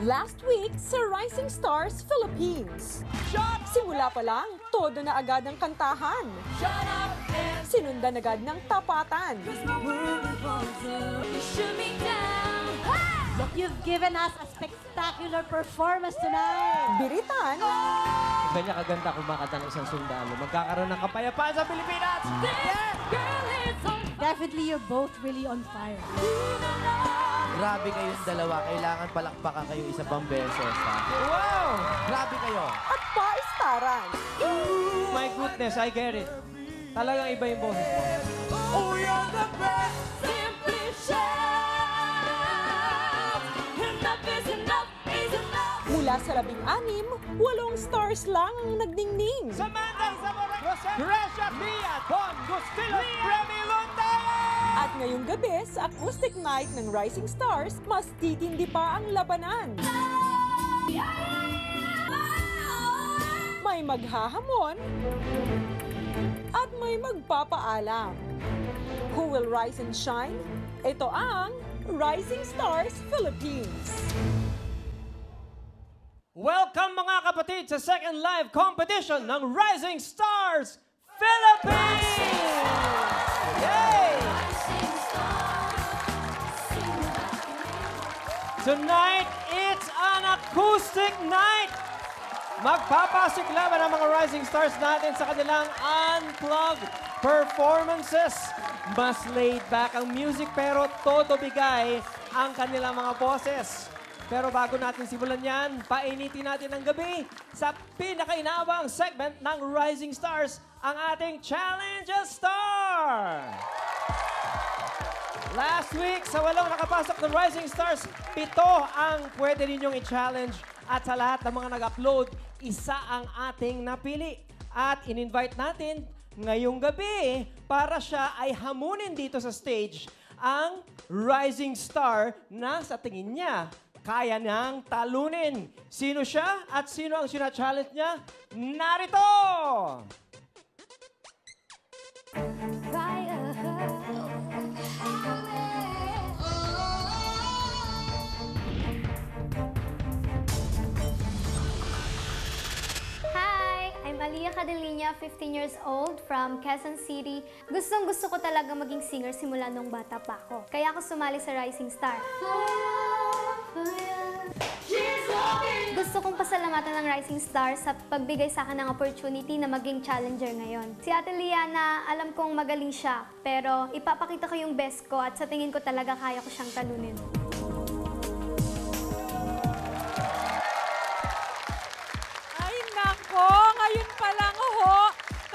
Last week sa Rising Stars Philippines. Simula pa lang, todo na agad ang kantahan. Sinundan agad ng tapatan. Look, you've given us a spectacular performance tonight. Biritan. Ganyan kaganda kumakanta ng isang sundalo. Magkakaroon ng kapayapaan sa Pilipinas! Definitely, you're both really on fire. Grabe kayong dalawa. Kailangan palakpakan kayo isa pang beses, ha? Wow! Grabe kayo. At paistaran. My goodness, I get it. Talagang iba yung boses mo. Oh, you're the best! Simply shout. Enough is enough is enough. Mula sa 16, 8 stars lang ang nagdingning. Samantha Zamora, Gracia Mia, Don Gustilo, Remy Lontana! At ngayong gabi sa acoustic night ng Rising Stars, mas titindi pa ang labanan. May maghahamon at may magpapaalam. Who will rise and shine? Ito ang Rising Stars Philippines. Welcome mga kapatid sa second live competition ng Rising Stars Philippines! Yay! Tonight, it's an acoustic night! Magpapasiklaban ang mga Rising Stars natin sa kanilang unplugged performances. Mas laid back ang music pero todo bigay ang kanilang mga boses. Pero bago natin simulan yan, painitin natin ang gabi sa pinakainabang segment ng Rising Stars, ang ating Challenge a Star! Last week, sa 8 nakapasok ng Rising Stars, 7 ang pwede ninyong i-challenge. At sa lahat ng mga nag-upload, isa ang ating napili. At in-invite natin ngayong gabi para siya ay hamunin dito sa stage ang Rising Star na sa tingin niya kaya niyang talunin. Sino siya at sino ang sina-challenge niya? Narito! Hi! I'm Aliyah Cadelinia, 15 years old, from Quezon City. Gustong-gusto ko talaga maging singer simula nung bata pa ako. Kaya ako sumali sa Rising Star. Gusto kong pasalamatan ng Rising Star sa pagbigay sa akin ng opportunity na maging challenger ngayon. Si Ate Liana, alam kong magaling siya, pero ipapakita ko yung best ko at sa tingin ko talaga kaya ko siyang talunin. Ay nako, ngayon pa lang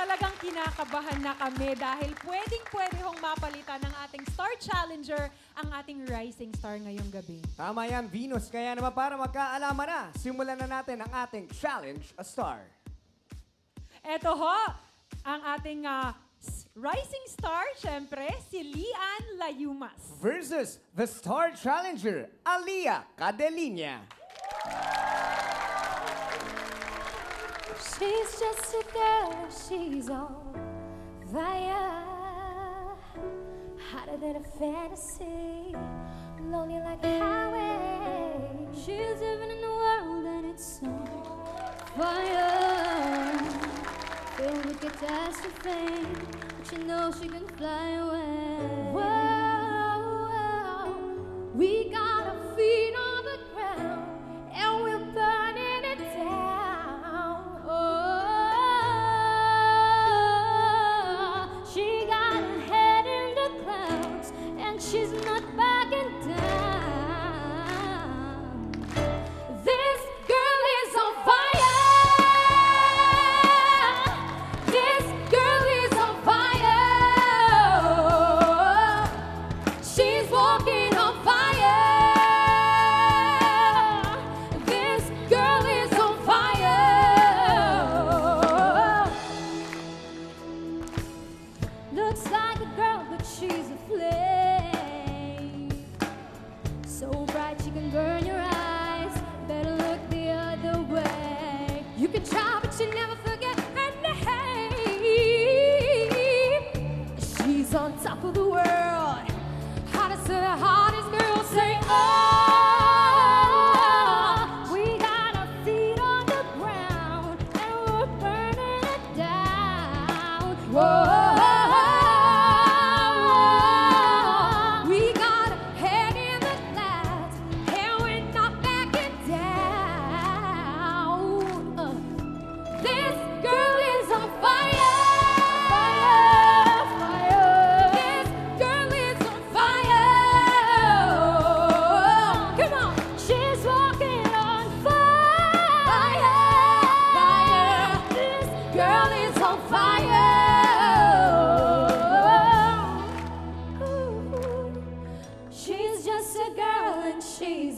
talagang kinakabahan na kami dahil pwedeng-pwede hong mapalitan ng ating Star Challenger ang ating Rising Star ngayong gabi. Tama yan, Venus. Kaya naman para magkaalaman na, simulan na natin ang ating Challenge a Star. Eto ho, ang ating Rising Star, syempre, si Lian Layumas. Versus the Star Challenger, Aliyah Cadelinia. She's just a girl, she's on fire. Hotter than a fantasy, lonely like a highway. She's living in a world and it's on fire. Filled with catastrophe, but you know she can fly away. Whoa, we got our feet on the ground and we're burning it down. She got her head in the clouds and she's not backing down. This girl is on fire. This girl is on fire. She's walking on fire. This girl is on fire. Looks like a girl, but she's a flame. So bright she can burn your eyes. Better look the other way. You can try, but you never forget her name. She's on top of the world. Hottest of the hottest girls. Say, oh.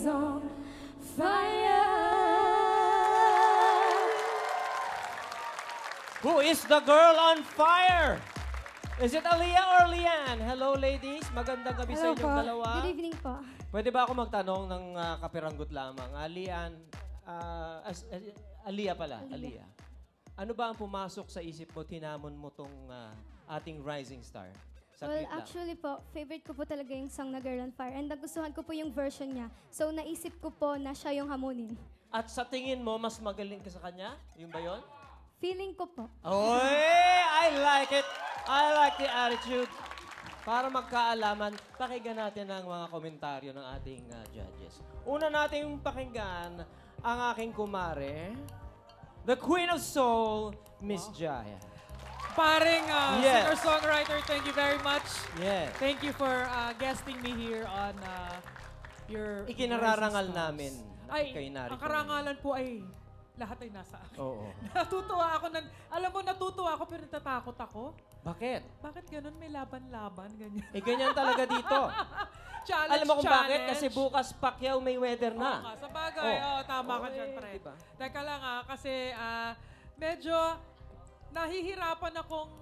is on fire. Who is the girl on fire? Is it Aliyah or Lian? Hello, ladies. Magandang gabi sa inyong dalawa. Good evening po. Pwede ba ako magtanong ng kapiranggot lamang? Aliyah pala. Aliyah. Ano ba ang pumasok sa isip mo, tinamon mo tong ating rising star? Well, Saglit lang. actually po, favorite ko po talaga yung song na Girl on Fire. And nagustuhan ko po yung version niya. So, naisip ko po na siya yung hamunin. At sa tingin mo, mas magaling ka sa kanya? Yung ba yun? Feeling ko po. Oy! I like it. I like the attitude. Para magkaalaman, pakinggan natin ang mga komentaryo ng ating judges. Una nating pakinggan ang aking kumare, the Queen of Soul, Miss Jaya. Paring Yes. singer-songwriter, thank you very much. Yes. Thank you for guesting me here on your Ikinararangal Rising Stars. namin na Ay, kayo narito ang karangalan po ay lahat ay nasa akin. Oo. Natutuwa ako. Alam mo, natutuwa ako pero natatakot ako. Bakit? Bakit ganun? May laban-laban, ganyan. Ganyan talaga dito. Challenge, Alam mo kung bakit? challenge. Kasi bukas Pacquiao may weather Oo na. nga, sa bagay. Oh. Tama ka Oo, dyan, pre. diba? Teka lang kasi medyo nahihirapan akong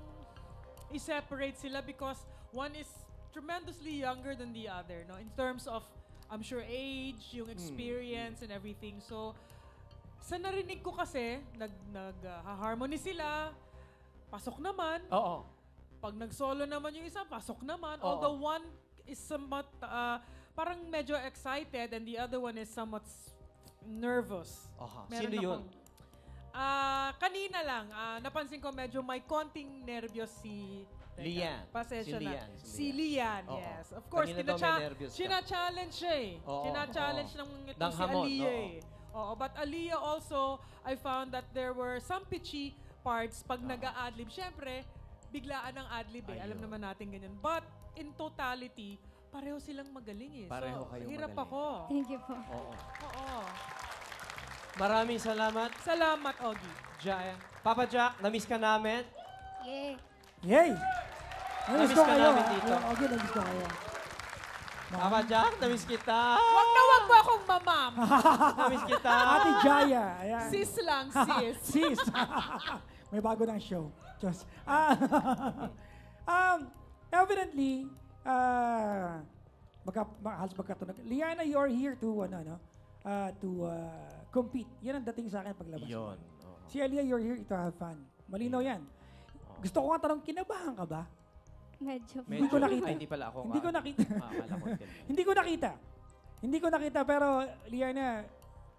i-separate sila because one is tremendously younger than the other, no? In terms of, I'm sure, age, yung experience and everything. So, sa narinig ko kasi, nag-harmony sila, pasok naman. Oo. Pag nag-solo naman yung isa, pasok naman. Oo. Although one is somewhat, parang medyo excited and the other one is somewhat nervous. Aha. Meron Sino yun? akong- kanina lang, napansin ko medyo may konting nervyos si... Lian. Pasensya Si na. Lian, si Si Lian, Oo. yes. Of course, Kanina daw may nervyos ka. china-challenge siya eh. Oo, China-challenge oo. ng Ng si hamon, Aliyah oo. eh. Oo, but Aliyah also, I found that there were some pitchy parts pag nag-a-adlib. Siyempre, biglaan ang adlib eh. Alam Ayun. naman natin ganyan. But in totality, pareho silang magaling eh. Pareho so, kayong hirap magaling. ako. Thank you po. Oo. Oo. Maraming salamat, Salamat, Ogie. Jaya. Papa Jack, na-miss ka namin. Yeah. Yay! Namiss ko ka kayo. namin dito. Okay, namiss ko kayo. Papa Jack, na-miss kita. Wag na wag mo akong mamam. Na-miss kita. Ate Jaya. Ayan. Sis lang, sis. Sis. May bago ng show. Diyos. Evidently, halos magkatunog. Liana, you're here to, compete. Yan ang dating sa akin paglabas. Yun. Si Aliyah, you're here to have fun. Malinaw yan. Gusto ko nga tanong, kinabahan ka ba? Medyo po. Hindi ko nakita. Ay, hindi pala ako. Hindi ko nakita. Akala ko. Hindi ko nakita. Hindi ko nakita, pero Liana,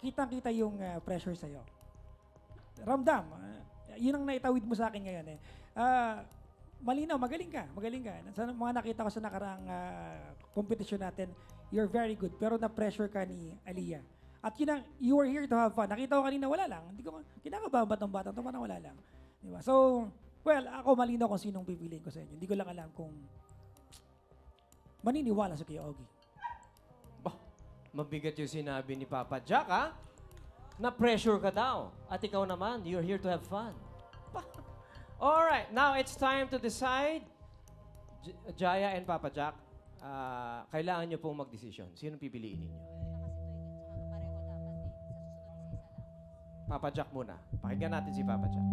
kitang-kita yung pressure sa'yo. Ramdam. Yun ang naitawid mo sa akin ngayon eh. Malinaw, magaling ka. Magaling ka. Sa mga nakita ko sa nakaraang competition natin, you're very good. Pero na-pressure ka ni Aliyah. At yun ang, you were here to have fun. Nakita ko kanina, wala lang. Hindi ko, kinakabahan ba itong batang ito? Parang wala lang. Diba? So, well, ako malinaw kung sinong pipiliin ko sa inyo. Hindi ko lang alam kung maniniwala sa Kuya Ogie. Bah, mabigat yung sinabi ni Papa Jack, ha? Na-pressure ka daw. At ikaw naman, you're here to have fun. Alright, now it's time to decide. Jaya and Papa Jack, kailangan nyo pong mag-decision. Sino pipiliin ninyo? Papa Jack muna. Pakinggan natin si Papa Jack.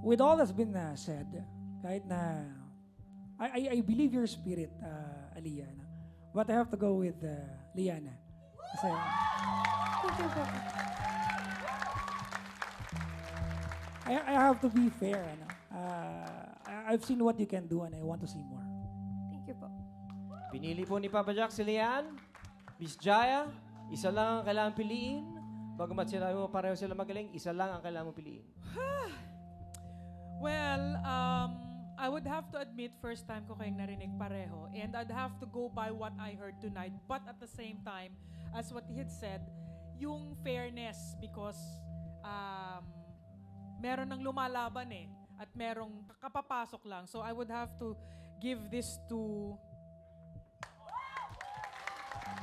With all that's been said, kahit na I believe your spirit, Aliyah. No? But I have to go with Liana. Kasi, Thank you po. I have to be fair. Ano? I've seen what you can do and I want to see more. Thank you po. Pinili po ni Papa Jack si Lian. Miss Jaya, isa lang ang kailangan piliin. Bagamat sila mo pareho sila magaling, isa lang ang kailangan mo piliin. Well, I would have to admit, first time ko kayong narinig pareho. And I'd have to go by what I heard tonight. But at the same time, as what he had said, yung fairness because meron ng lumalaban eh. At merong kapapasok lang. So I would have to give this to...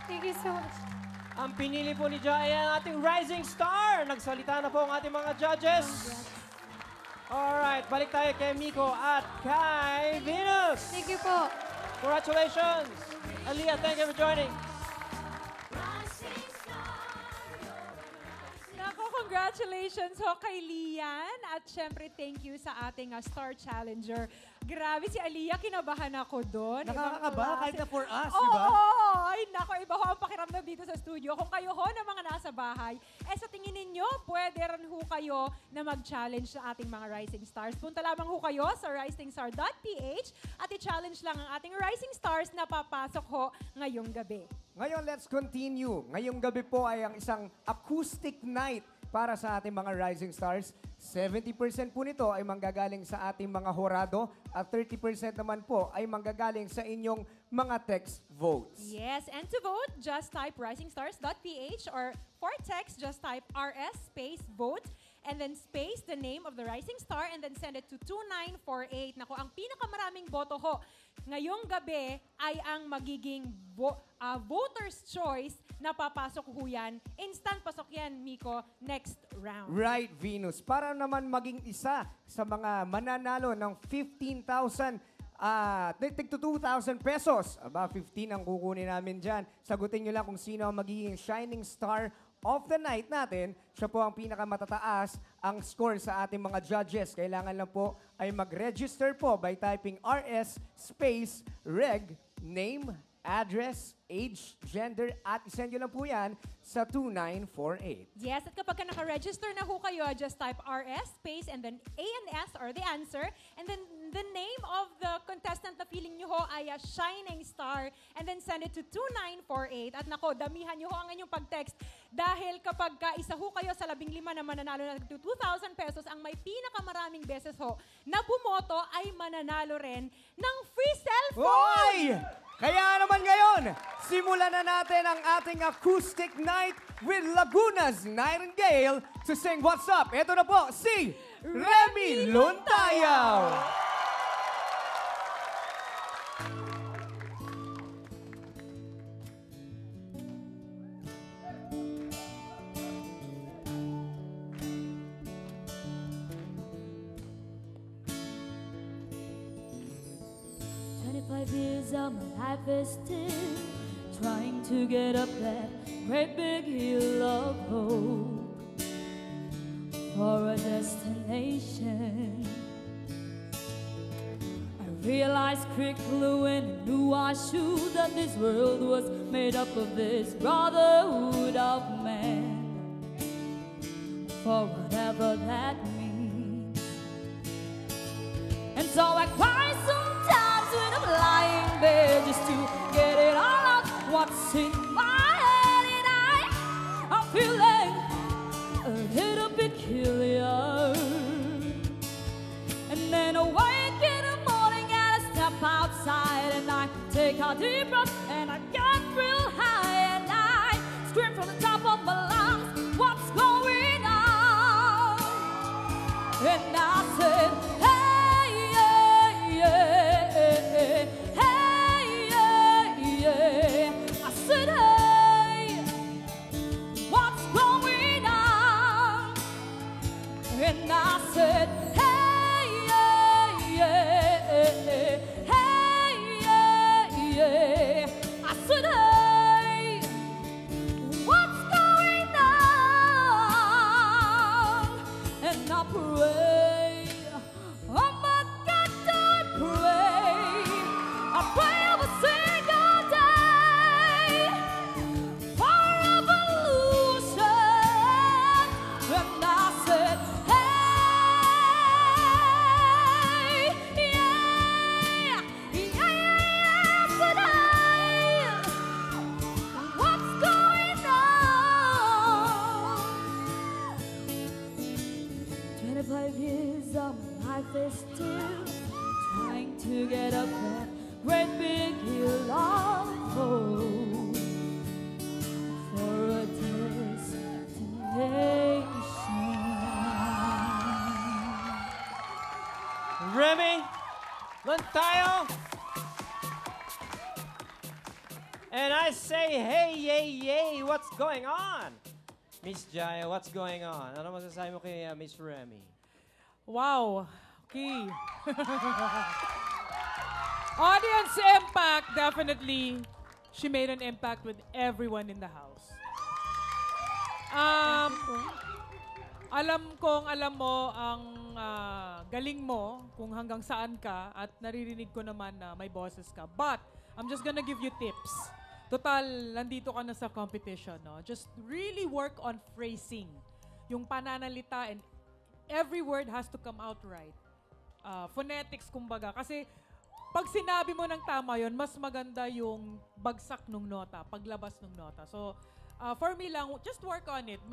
Thank you so much. Ang pinili po ni Jai ay ang ating rising star. Nagsalita na po ang ating mga judges. Alright, balik tayo kay Miko at kay Venus. Thank you po. Congratulations. Aliyah, thank you for joining. Nako, congratulations ho kay Lian. At syempre, thank you sa ating Star Challenger. Grabe si Aliyah, kinabahan ako doon. Nakakakaba kahit na for us, Oo, di ba? ay nako, iba ho ang pakiramdam dito sa studio. Kung kayo ho na mga nasa bahay, sa tingin ninyo, pwede rin ho kayo na mag-challenge sa ating mga Rising Stars. Punta lamang ho kayo sa risingstar.ph at i-challenge lang ang ating Rising Stars na papasok ho ngayong gabi. Ngayon, let's continue. Ngayong gabi po ay ang isang acoustic night para sa ating mga Rising Stars. 70% po nito ay manggagaling sa ating mga horado at 30% naman po ay manggagaling sa inyong mga text votes. Yes, and to vote, just type risingsstars.ph or for text, just type RS space vote and then space the name of the rising star and then send it to 2948. Naku, ang pinakamaraming boto ho ngayong gabi ay ang magiging voter's choice na papasok ho yan. Instant pasok yan, Miko, next round. Right, Venus. Para naman maging isa sa mga mananalo ng 15,000 tig to 2,000 pesos. Aba, 15 ang kukunin namin dyan. Sagutin nyo lang kung sino ang magiging shining star of the night natin. Siya po ang pinakamatataas ang score sa ating mga judges. Kailangan lang po ay mag-register po by typing RS space reg, name, address, age, gender, at isend nyo lang po yan sa 2948. Yes, at kapag ka naka-register na ho kayo, just type RS space and then A and S or the answer. And then the name of the contestant na feeling nyo ho ay a shining star and then send it to 2948. At nako, damihan nyo ho ang inyong pag-text dahil kapag ka isa ho kayo sa 15 na mananalo na 2,000 pesos, ang may pinakamaraming beses ho na bumoto ay mananalo rin ng free cellphone! Hoy! Kaya naman ngayon, simulan na natin ang ating acoustic night with Laguna's Nightingale to sing What's Up. Ito na po si Remy Luntayaw. 25 years of my life is still trying to get up that great big hill of hope for a destination. I realized quickly when I knew I should that this world was made up of this brotherhood of man, for whatever that means. And so I cry sometimes when I'm lying there just to get it all out what's in my head, and I'm feeling a little peculiar. And then I wake in the morning and I step outside and I take a deep breath and I get real high and I scream from the top of my lungs, what's going on? And I said, hey, yeah, yeah, hey, yeah, yeah. I said, hey, what's going on? And I said, hey, yeah, yeah, hey, yeah, yeah. I said, hey, what's going on? And I pray, oh my God, I pray every single day for revolution. And I said, hey, yeah, yeah, today, what's going on? 25 years of my life is still trying to get up that great big hill of hope for a destination. Remy Luntayaw. And I say, hey, yay, yay, what's going on? Miss Jaya, what's going on? Ano masasabi mo kay Miss Remy? Wow. Okay. Audience impact, definitely. She made an impact with everyone in the house. Alam mo ang galing mo kung hanggang saan ka at naririnig ko naman na may boses ka. But, I'm just gonna give you tips. Total, nandito ka na sa competition, no? Just really work on phrasing. Yung pananalita and every word has to come out right. Phonetics, kumbaga. Kasi, pag sinabi mo ng tama yon, mas maganda yung bagsak ng nota, paglabas ng nota. So, for me lang, just work on it.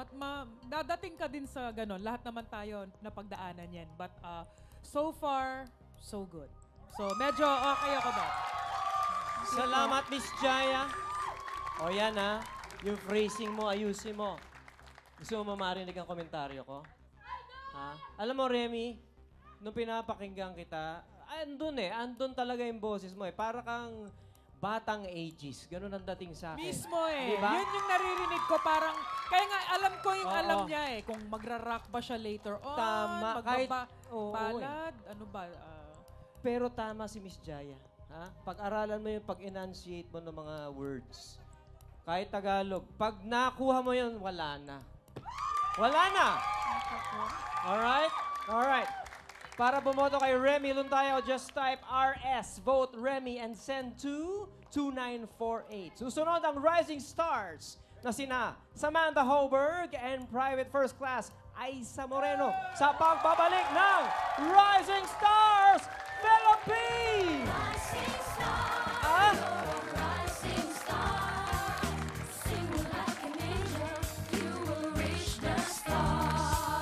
Dadating ka din sa ganon. Lahat naman tayo napagdaanan yan. But so far, so good. So, medyo okay ako ba? Salamat, Miss Jaya. O yan yung phrasing mo, ayusin mo. Gusto mo marinig ang komentaryo ko? Ha? Alam mo, Remy, nung pinapakinggan kita, andun talaga yung boses mo Para kang batang ages. Ganun ang dating sa akin. Mismo Diba? Yun yung naririnig ko. Parang, kaya nga alam ko yung alam niya Kung magra-rock ba siya later on. Tama. Ballad, ano ba? Pero tama si Miss Jaya. Pag-aralan mo yung pag-enunciate mo ng mga words. Kahit Tagalog. Pag nakuha mo yun, wala na. Wala na! Alright? Alright. Para bumoto kay Remy Luntayo, just type RS, vote Remy, and send to 2948. Susunod ang Rising Stars na sina Samantha Hoberg and Private First Class Aisa Moreno sa pagbabalik ng